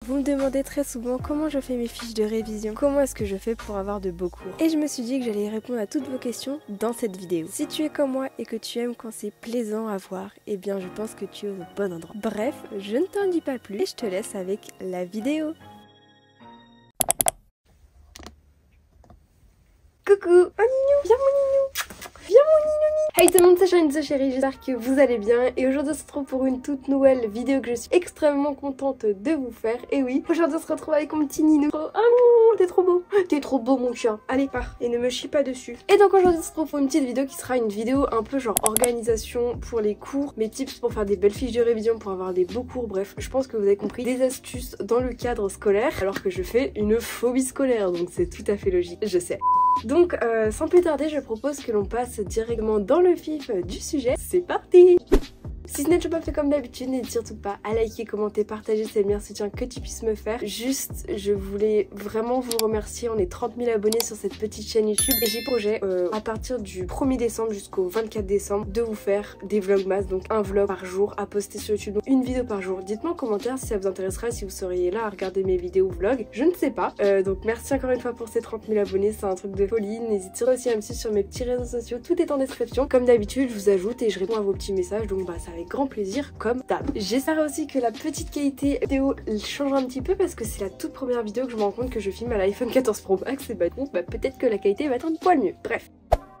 Vous me demandez très souvent comment je fais mes fiches de révision, comment est-ce que je fais pour avoir de beaux cours. Et je me suis dit que j'allais y répondre à toutes vos questions dans cette vidéo. Si tu es comme moi et que tu aimes quand c'est plaisant à voir, eh bien je pense que tu es au bon endroit. Bref, je ne t'en dis pas plus et je te laisse avec la vidéo. Coucou, oh Ninou, viens mon Ninou, viens mon Ninou. Hey tout le monde, c'est Shine chérie, j'espère que vous allez bien et aujourd'hui on se retrouve pour une toute nouvelle vidéo que je suis extrêmement contente de vous faire. Et oui, aujourd'hui on se retrouve avec mon petit Ninou. Oh non, t'es trop beau mon chien. Allez pars et ne me chie pas dessus. Et donc aujourd'hui on se retrouve pour une petite vidéo qui sera une vidéo un peu genre organisation pour les cours, mes tips pour faire des belles fiches de révision, pour avoir des beaux cours, bref, je pense que vous avez compris, des astuces dans le cadre scolaire alors que je fais une phobie scolaire, donc c'est tout à fait logique, je sais. Donc sans plus tarder, je propose que l'on passe directement dans le vif du sujet. C'est parti! Si ce n'est toujours pas fait comme d'habitude, n'hésite surtout pas à liker, commenter, partager, c'est le meilleur soutien que tu puisses me faire. Juste, je voulais vraiment vous remercier. On est 30 000 abonnés sur cette petite chaîne YouTube et j'ai projet à partir du 1er décembre jusqu'au 24 décembre de vous faire des vlogmas, donc un vlog par jour à poster sur YouTube, donc une vidéo par jour. Dites-moi en commentaire si ça vous intéresserait, si vous seriez là à regarder mes vidéos vlogs. Je ne sais pas. Donc merci encore une fois pour ces 30 000 abonnés, c'est un truc de folie. N'hésite surtout aussi à me suivre sur mes petits réseaux sociaux, tout est en description. Comme d'habitude, je vous ajoute et je réponds à vos petits messages, donc bah ça avec grand plaisir comme d'hab. J'espère aussi que la petite qualité vidéo change un petit peu parce que c'est la toute première vidéo que je me rends compte que je filme à l'iPhone 14 Pro Max et bah peut-être que la qualité va être un poil mieux. Bref.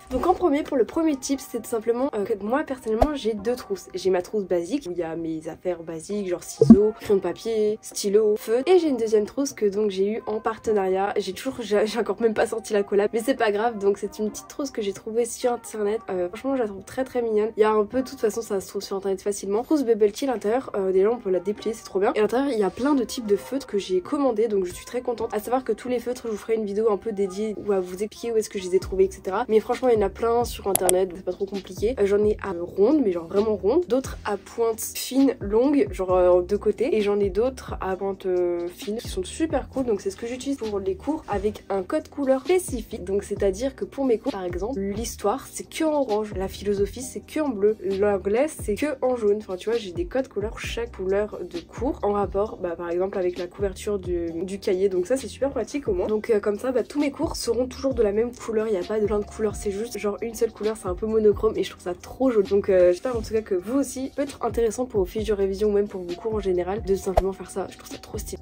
Donc en premier, pour le premier tip, c'est tout simplement que moi personnellement j'ai deux trousses. J'ai ma trousse basique où il y a mes affaires basiques genre ciseaux, crayon de papier, stylo, feutre. Et j'ai une deuxième trousse que donc j'ai eu en partenariat. J'ai encore même pas sorti la collab, mais c'est pas grave. Donc c'est une petite trousse que j'ai trouvée sur internet. Franchement je la trouve très mignonne. Il y a un peu, de toute façon ça se trouve sur internet facilement. Trousse Bubble Tea à l'intérieur, déjà on peut la déplier, c'est trop bien. Et à l'intérieur il y a plein de types de feutres que j'ai commandé, donc je suis très contente. À savoir que tous les feutres, je vous ferai une vidéo un peu dédiée où à vous expliquer où est-ce que je les ai trouvés, etc. Mais franchement il y en a plein sur internet, c'est pas trop compliqué. J'en ai à ronde, mais genre vraiment ronde, d'autres à pointe fine, longue, genre de côté, et j'en ai d'autres à pointe fine qui sont super cool. Donc c'est ce que j'utilise pour les cours avec un code couleur spécifique. Donc c'est à dire que pour mes cours par exemple, l'histoire c'est que en orange, la philosophie c'est que en bleu, l'anglais c'est que en jaune. Enfin tu vois, j'ai des codes couleurs pour chaque couleur de cours en rapport par exemple avec la couverture du cahier. Donc ça c'est super pratique au moins. Donc comme ça tous mes cours seront toujours de la même couleur, il n'y a pas de plein de couleurs, c'est juste genre une seule couleur, c'est un peu monochrome et je trouve ça trop joli. Donc j'espère en tout cas que vous aussi peut être intéressant pour vos fiches de révision ou même pour vos cours en général de simplement faire ça. Je trouve ça trop stylé.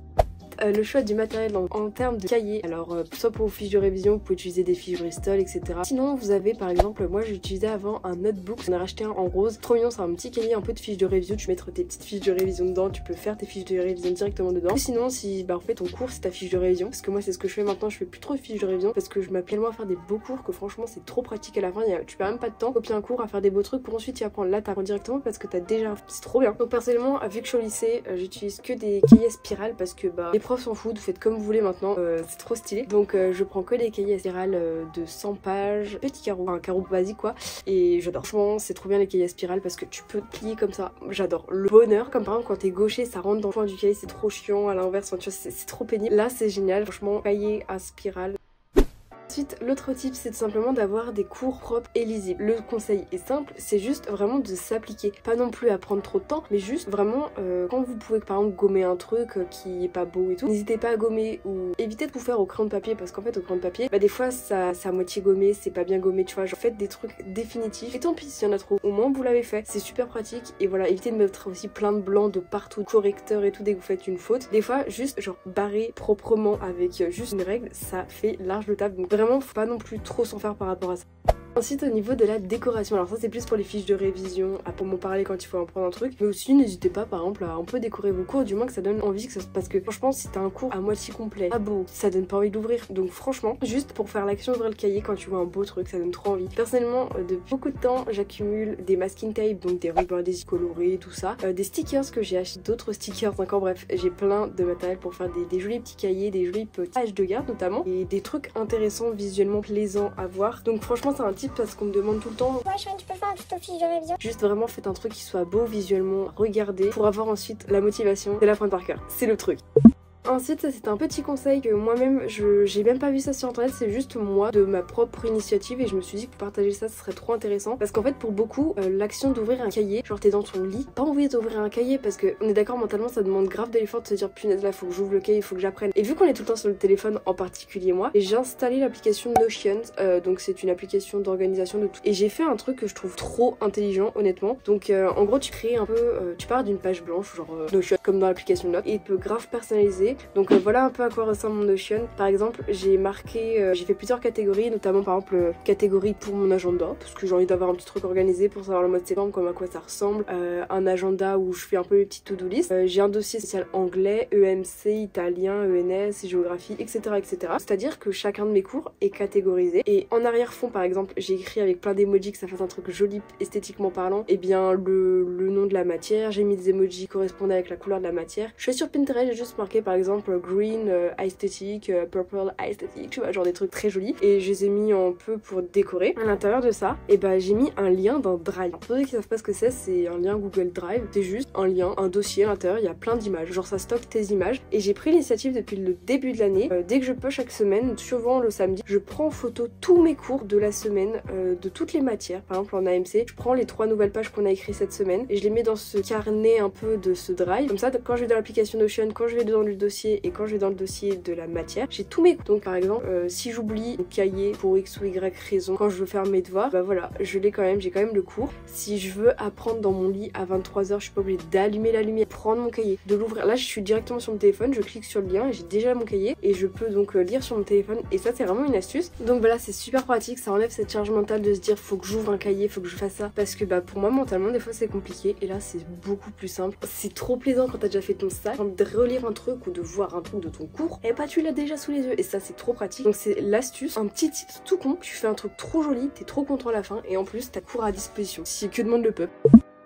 Le choix du matériel en termes de cahier, alors soit pour vos fiches de révision, vous pouvez utiliser des fiches Bristol, etc. Sinon vous avez par exemple, moi j'utilisais avant un notebook, j'en ai racheté un en rose, trop mignon, c'est un petit cahier un peu de fiches de révision, tu peux mettre tes petites fiches de révision dedans, tu peux faire tes fiches de révision directement dedans. Ou sinon si en fait ton cours c'est ta fiche de révision, parce que moi c'est ce que je fais maintenant, je fais plus trop de fiches de révision parce que je m'appelle tellement à faire des beaux cours que franchement c'est trop pratique à la fin, tu perds même pas de temps, copier un cours, à faire des beaux trucs pour ensuite y apprendre. Là t'apprends directement parce que t'as déjà, c'est trop bien. Donc personnellement vu que je suis au lycée, j'utilise que des cahiers spirales parce que les profs s'en foutent, vous faites comme vous voulez maintenant, c'est trop stylé. Donc je prends que des cahiers spirales de 100 pages, petit carreau, un carreau basique quoi, et j'adore. Franchement c'est trop bien les cahiers spirales parce que tu peux plier comme ça, j'adore. Le bonheur, comme par exemple quand t'es gaucher ça rentre dans le coin du cahier, c'est trop chiant, à l'inverse, tu vois c'est trop pénible. Là c'est génial, franchement, cahier à spirale. Ensuite, l'autre type, c'est tout simplement d'avoir des cours propres et lisibles. Le conseil est simple, c'est juste vraiment de s'appliquer. Pas non plus à prendre trop de temps, mais juste vraiment, quand vous pouvez par exemple gommer un truc qui est pas beau et tout, n'hésitez pas à gommer ou évitez de vous faire au crayon de papier parce qu'en fait au crayon de papier, des fois ça c'est à moitié gommé, c'est pas bien gommé, tu vois, genre faites des trucs définitifs et tant pis s'il y en a trop, au moins vous l'avez fait, c'est super pratique. Et voilà, évitez de mettre aussi plein de blanc de partout, correcteur et tout dès que vous faites une faute. Des fois, juste genre barrer proprement avec juste une règle, ça fait large le taf. Donc vraiment, faut pas non plus trop s'en faire par rapport à ça. Ensuite au niveau de la décoration, alors ça c'est plus pour les fiches de révision, pour m'en parler quand il faut en prendre un truc, mais aussi n'hésitez pas par exemple à un peu décorer vos cours, du moins que ça donne envie, parce que franchement si t'as un cours à moitié complet, pas beau, ça donne pas envie d'ouvrir. Donc franchement, juste pour faire l'action d'ouvrir le cahier quand tu vois un beau truc, ça donne trop envie. Personnellement, de beaucoup de temps, j'accumule des masking tape, donc des rubans adhésifs colorés, tout ça, des stickers que j'ai acheté, d'autres stickers encore, bref, j'ai plein de matériel pour faire des jolis petits cahiers, des jolis petites pages de garde notamment, et des trucs intéressants, visuellement plaisants à voir. Donc franchement c'est un type parce qu'on me demande tout le temps, ouais Shine, tu peux faire un tuto fiche de révision. Juste vraiment faites un truc qui soit beau visuellement, regardez pour avoir ensuite la motivation de l'apprendre par cœur. C'est le truc. Ensuite, ça c'est un petit conseil que moi-même, j'ai même pas vu ça sur internet, c'est juste moi de ma propre initiative et je me suis dit que partager ça, ce serait trop intéressant. Parce qu'en fait, pour beaucoup, l'action d'ouvrir un cahier, genre t'es dans ton lit, pas envie d'ouvrir un cahier parce que on est d'accord, mentalement ça demande grave de l'effort de se dire punaise là faut que j'ouvre le cahier, il faut que j'apprenne. Et vu qu'on est tout le temps sur le téléphone, en particulier moi, j'ai installé l'application Notion, donc c'est une application d'organisation de tout. Et j'ai fait un truc que je trouve trop intelligent honnêtement. Donc en gros tu crées un peu, tu pars d'une page blanche genre Notion comme dans l'application Note et tu peux grave personnaliser. Donc voilà un peu à quoi ressemble mon Notion. Par exemple j'ai marqué, j'ai fait plusieurs catégories, notamment par exemple catégorie pour mon agenda parce que j'ai envie d'avoir un petit truc organisé pour savoir le mois de septembre, comme à quoi ça ressemble, un agenda où je fais un peu les petites to-do list. J'ai un dossier spécial anglais, EMC, italien, ENS, géographie, etc. etc. C'est-à-dire que chacun de mes cours est catégorisé et en arrière-fond par exemple j'ai écrit avec plein d'emojis que ça fasse un truc joli esthétiquement parlant, et bien le nom de la matière, j'ai mis des emojis correspondant avec la couleur de la matière. Je suis sur Pinterest, j'ai juste marqué par exemple green aesthetic, purple aesthetic, tu vois, genre des trucs très jolis et je les ai mis un peu pour décorer. À l'intérieur de ça, et bah j'ai mis un lien d'un Drive. Pour ceux qui savent pas ce que c'est un lien Google Drive, c'est juste un lien, un dossier à l'intérieur, il y a plein d'images, genre ça stocke tes images et j'ai pris l'initiative depuis le début de l'année, dès que je peux chaque semaine, souvent le samedi, je prends en photo tous mes cours de la semaine, de toutes les matières. Par exemple en AMC, je prends les 3 nouvelles pages qu'on a écrites cette semaine et je les mets dans ce carnet un peu de ce Drive. Comme ça, quand je vais dans l'application Notion, quand je vais dans le dossier et quand je vais dans le dossier de la matière, j'ai tous mes cours. Donc par exemple, si j'oublie le cahier pour X ou Y raison, quand je veux faire mes devoirs, bah voilà, je l'ai quand même, j'ai quand même le cours. Si je veux apprendre dans mon lit à 23h, je suis pas obligée d'allumer la lumière, prendre mon cahier, de l'ouvrir. Là, je suis directement sur mon téléphone, je clique sur le lien et j'ai déjà mon cahier et je peux donc lire sur mon téléphone et ça c'est vraiment une astuce. Donc voilà, c'est super pratique, ça enlève cette charge mentale de se dire faut que j'ouvre un cahier, faut que je fasse ça, parce que bah pour moi mentalement des fois c'est compliqué et là c'est beaucoup plus simple. C'est trop plaisant quand t'as déjà fait ton stage, de relire un truc ou de voir un truc de ton cours, et bah tu l'as déjà sous les yeux et ça c'est trop pratique. Donc c'est l'astuce, un petit titre tout con, tu fais un truc trop joli, t'es trop content à la fin et en plus t'as cours à disposition. Si que demande le peuple.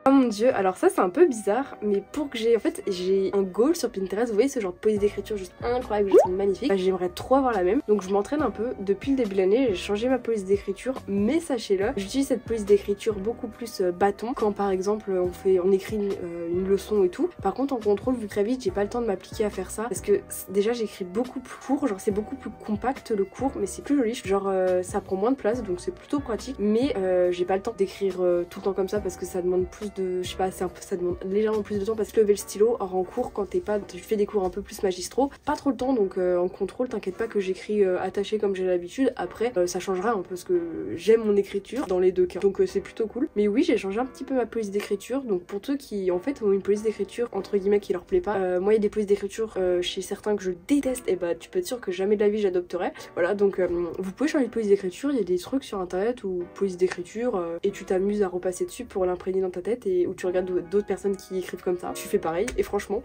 Oh mon dieu, alors ça c'est un peu bizarre, mais pour que j'ai... En fait j'ai un goal sur Pinterest, vous voyez ce genre de police d'écriture juste incroyable, juste magnifique. Bah, j'aimerais trop avoir la même, donc je m'entraîne un peu. Depuis le début de l'année, j'ai changé ma police d'écriture, mais sachez-le, j'utilise cette police d'écriture beaucoup plus bâton, quand par exemple on écrit une leçon et tout. Par contre en contrôle, vu que très vite, j'ai pas le temps de m'appliquer à faire ça, parce que déjà j'écris beaucoup plus court, genre c'est beaucoup plus compact le cours, mais c'est plus joli, genre ça prend moins de place, donc c'est plutôt pratique, mais j'ai pas le temps d'écrire tout le temps comme ça, parce que ça demande plus de, je sais pas, c'est un peu, ça demande légèrement plus de temps parce que lever le stylo, or en cours quand tu fais des cours un peu plus magistraux, pas trop le temps, donc en contrôle t'inquiète pas que j'écris attaché comme j'ai l'habitude. Après ça changera un peu parce que j'aime mon écriture dans les deux cas, donc c'est plutôt cool. Mais oui, j'ai changé un petit peu ma police d'écriture, donc pour ceux qui en fait ont une police d'écriture entre guillemets qui leur plaît pas, moi il y a des polices d'écriture chez certains que je déteste, et bah tu peux être sûr que jamais de la vie j'adopterai. Voilà, donc vous pouvez changer de police d'écriture, il y a des trucs sur internet ou police d'écriture et tu t'amuses à repasser dessus pour l'imprégner dans ta tête, et où tu regardes d'autres personnes qui écrivent comme ça, tu fais pareil et franchement.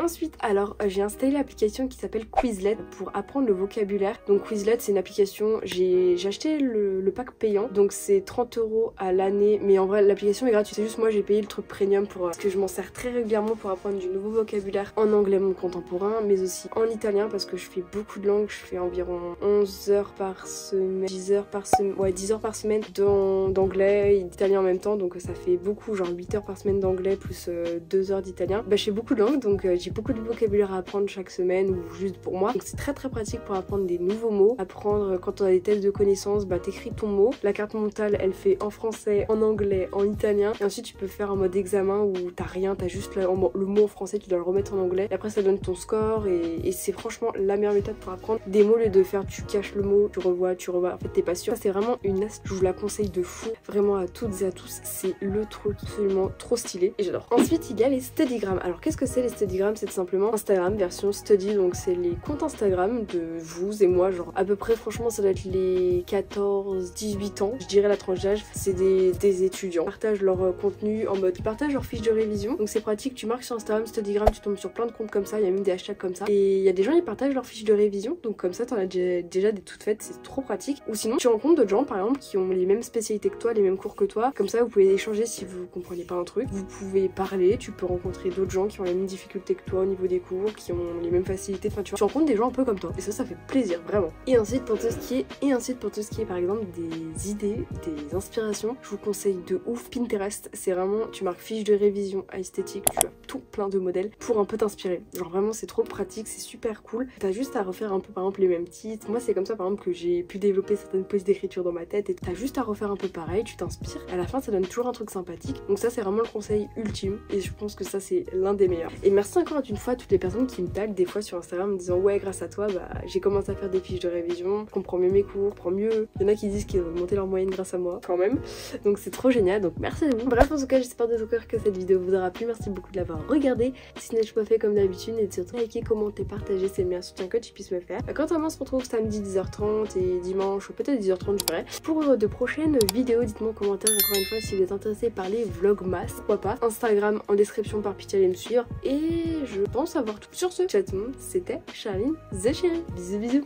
Ensuite, alors j'ai installé l'application qui s'appelle Quizlet pour apprendre le vocabulaire. Donc Quizlet c'est une application, j'ai acheté le pack payant, donc c'est 30 € à l'année, mais en vrai l'application est gratuite, c'est juste moi j'ai payé le truc premium parce que je m'en sers très régulièrement pour apprendre du nouveau vocabulaire en anglais mon contemporain, mais aussi en italien parce que je fais beaucoup de langues, je fais environ 11 heures par semaine, 10 heures par semaine, ouais 10 heures par semaine d'anglais et d'italien en même temps, donc ça fait beaucoup, genre 8 heures par semaine d'anglais plus 2 heures d'italien. Bah je fais beaucoup de langues, donc j'ai beaucoup de vocabulaire à apprendre chaque semaine ou juste pour moi, donc c'est très pratique pour apprendre des nouveaux mots. Apprendre quand on a des tests de connaissances, bah t'écris ton mot, la carte mentale elle fait en français, en anglais, en italien, et ensuite tu peux faire un mode examen où t'as rien, t'as juste le mot en français, tu dois le remettre en anglais, et après ça donne ton score, et c'est franchement la meilleure méthode pour apprendre des mots, au lieu de faire tu caches le mot, tu revois, en fait t'es pas sûr. Ça c'est vraiment une astuce, je vous la conseille de fou, vraiment à toutes et à tous, c'est le truc absolument trop stylé et j'adore. Ensuite il y a les Studygram. Alors qu'est-ce que c'est les Studygram? C'est tout simplement Instagram version study, donc c'est les comptes Instagram de vous et moi, genre à peu près, franchement ça doit être les 14-18 ans, je dirais la tranche d'âge. C'est des étudiants, ils partagent leur contenu en mode, ils partagent leur fiche de révision, donc c'est pratique, tu marques sur Instagram Studygram, tu tombes sur plein de comptes comme ça, il y a même des hashtags comme ça, et il y a des gens qui partagent leur fiche de révision, donc comme ça t'en as déjà des toutes faites, c'est trop pratique. Ou sinon tu rencontres d'autres gens par exemple qui ont les mêmes spécialités que toi, les mêmes cours que toi, comme ça vous pouvez échanger si vous comprenez pas un truc, vous pouvez parler, tu peux rencontrer d'autres gens qui ont les mêmes difficultés que toi au niveau des cours, qui ont les mêmes facilités, enfin tu vois, tu rencontres des gens un peu comme toi et ça fait plaisir vraiment. Et ensuite pour tout ce qui est par exemple des idées, des inspirations, je vous conseille de ouf Pinterest. C'est vraiment, tu marques fiche de révision à esthétique, tu as tout plein de modèles pour un peu t'inspirer. Genre vraiment c'est trop pratique, c'est super cool. T'as juste à refaire un peu par exemple les mêmes titres. Moi c'est comme ça par exemple que j'ai pu développer certaines poses d'écriture dans ma tête et t'as juste à refaire un peu pareil, tu t'inspires. À la fin ça donne toujours un truc sympathique. Donc ça c'est vraiment le conseil ultime et je pense que ça c'est l'un des meilleurs. Et merci encore une fois à toutes les personnes qui me taguent des fois sur Instagram en me disant ouais grâce à toi bah j'ai commencé à faire des fiches de révision, je comprends mieux mes cours, je comprends mieux. Il y en a qui disent qu'ils ont augmenté leur moyenne grâce à moi quand même. Donc c'est trop génial, donc merci à vous. Bref en tout cas j'espère de tout cœur que cette vidéo vous aura plu. Merci beaucoup de l'avoir regardée. Si ce n'est pas fait comme d'habitude, n'hésitez surtout à liker, commenter, partager, c'est le meilleur soutien que tu puisses me faire. Quant à moi on se retrouve samedi 10h30 et dimanche peut-être 10h30 je verrai pour de prochaines vidéos. Dites-moi en commentaire encore une fois si vous êtes intéressé par les vlogmas, pourquoi pas. Instagram en description par pitié allez me suivre et je pense avoir tout. Sur ce, ciao tout le monde, c'était Charline the Chérie. Bisous bisous.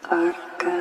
Arca.